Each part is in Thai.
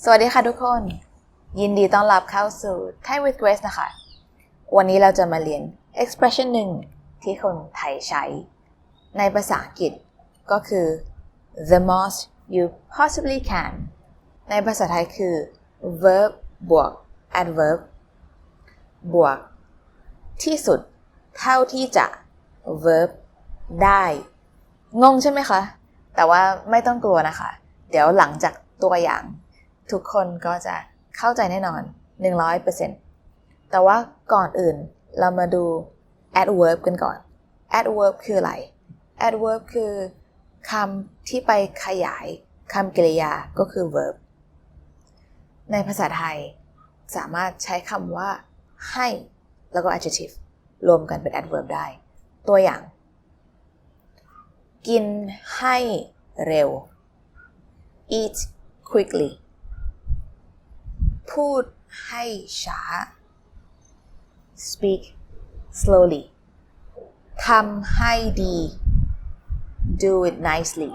สวัสดีค่ะทุกคนยินดีต้อนรับเข้าสู่ Thai with Grace นะคะวันนี้เราจะมาเรียน expression หนึ่งที่คนไทยใช้ในภาษาอังกฤษก็คือ the most you possibly can ในภาษาไทยคือ verb บวก adverb บวกที่สุดเท่าที่จะ verb ได้งงใช่ไหมคะแต่ว่าไม่ต้องกลัวนะคะเดี๋ยวหลังจากตัวอย่างทุกคนก็จะเข้าใจแน่นอน 100% แต่ว่าก่อนอื่นเรามาดู adverb กันก่อน adverb คืออะไร adverb คือคำที่ไปขยายคำกริยาก็คือ verb ในภาษาไทยสามารถใช้คำว่าให้แล้วก็ adjective รวมกันเป็น adverb ได้ตัวอย่างกินให้เร็ว eat quickly พูดให้ช้า speak slowly ทำให้ดี do it nicely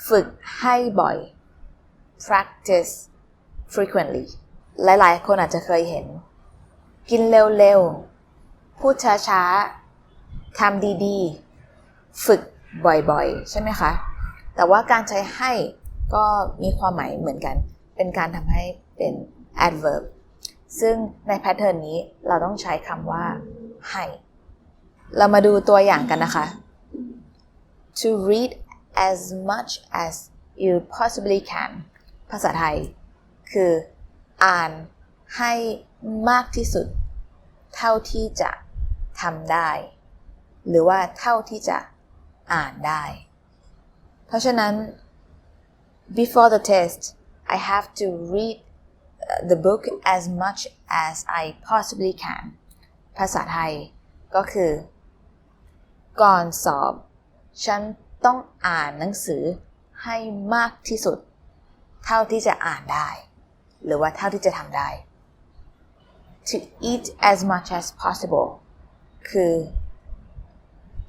ฝึกให้บ่อย practice frequently หลายๆคนอาจจะเคยเห็นกินเร็วๆพูดช้าๆทำดีๆฝึกบ่อยๆใช่ไหมคะแต่ว่าการใช้ให้ก็มีความหมายเหมือนกันเป็นการทำให้เป็น adverb ซึ่งในแพทเทิร์นนี้เราต้องใช้คำว่าให้เรามาดูตัวอย่างกันนะคะ to read as much as you possibly can ภาษาไทยคืออ่านให้มากที่สุดเท่าที่จะทำได้หรือว่าเท่าที่จะอ่านได้เพราะฉะนั้น before the test I have to read the book as much as I possibly can ภาษาไทยก็คือก่อนสอบฉันต้องอ่านหนังสือให้มากที่สุดเท่าที่จะอ่านได้หรือว่าเท่าที่จะทำได้ to eat as much as possible คือ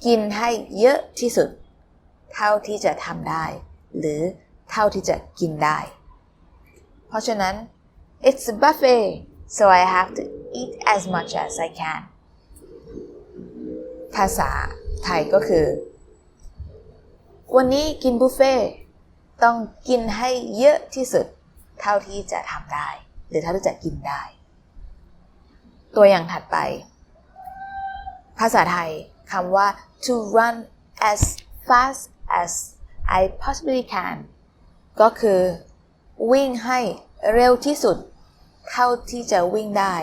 กินให้เยอะที่สุดเท่าที่จะทำได้หรือเท่าที่จะกินได้เพราะฉะนั้น it's a buffet so I have to eat as much as I can ภาษาไทยก็คือวันนี้กินบุฟเฟ่ต้องกินให้เยอะที่สุดเท่าที่จะทำได้หรือเท่าที่จะกินได้ตัวอย่างถัดไปภาษาไทยคำว่า to run as fast as I possibly can ก็คือวิ่งให้เร็วที่สุดเท่าที่จะวิ่งได้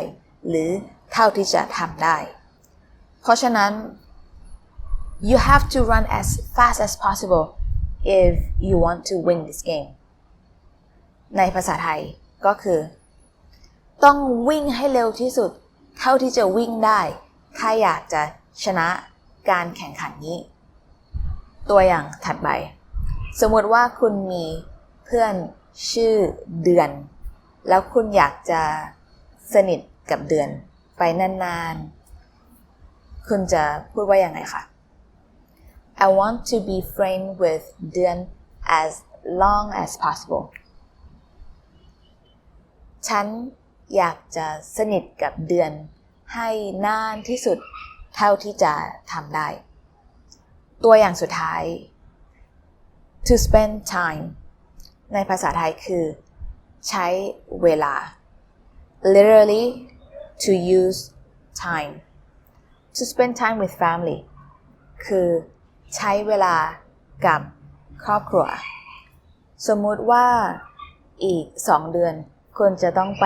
หรือเท่าที่จะทำได้เพราะฉะนั้น you have to run as fast as possible if you want to win this game ในภาษาไทยก็คือต้องวิ่งให้เร็วที่สุดเท่าที่จะวิ่งได้ถ้าอยากจะชนะการแข่งขันนี้ตัวอย่างถัดไปสมมติว่าคุณมีเพื่อนชื่อเดือนแล้วคุณอยากจะสนิทกับเดือนไปนานๆคุณจะพูดว่ายังไงคะ I want to be friends with เดือน as long as possible ฉันอยากจะสนิทกับเดือนให้นานที่สุดเท่าที่จะทำได้ตัวอย่างสุดท้าย to spend time ในภาษาไทยคือใช้เวลา literally to use time to spend time with family คือใช้เวลากับครอบครัวสมมุติว่าอีก2 เดือนคุณจะต้องไป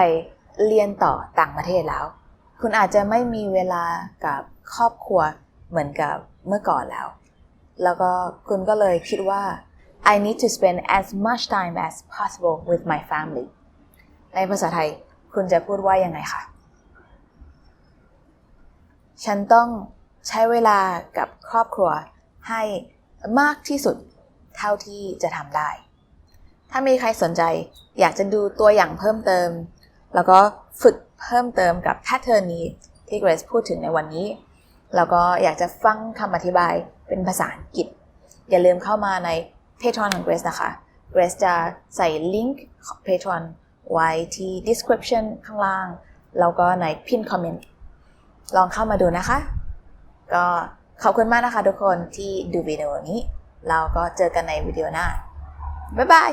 เรียนต่อต่างประเทศแล้วคุณอาจจะไม่มีเวลากับครอบครัวเหมือนกับเมื่อก่อนแล้วก็คุณก็เลยคิดว่า I need to spend as much time as possible with my family ในภาษาไทยคุณจะพูดว่ายังไงคะฉันต้องใช้เวลากับครอบครัวให้มากที่สุดเท่าที่จะทำได้ถ้ามีใครสนใจอยากจะดูตัวอย่างเพิ่มเติมแล้วก็ฝึกเพิ่มเติมกับแพทเทิร์นนี้ที่ Grace พูดถึงในวันนี้แล้วก็อยากจะฟังคำอธิบายเป็นภาษาอังกฤษอย่าลืมเข้ามาใน Patreon ของ Grace นะคะ Grace จะใส่ลิงก์ Patreon ไว้ที่ description ข้างล่างแล้วก็ใน pin comment ลองเข้ามาดูนะคะก็ขอบคุณมากนะคะทุกคนที่ดูวิดีโอนี้เราก็เจอกันในวิดีโอหน้าบ๊ายบาย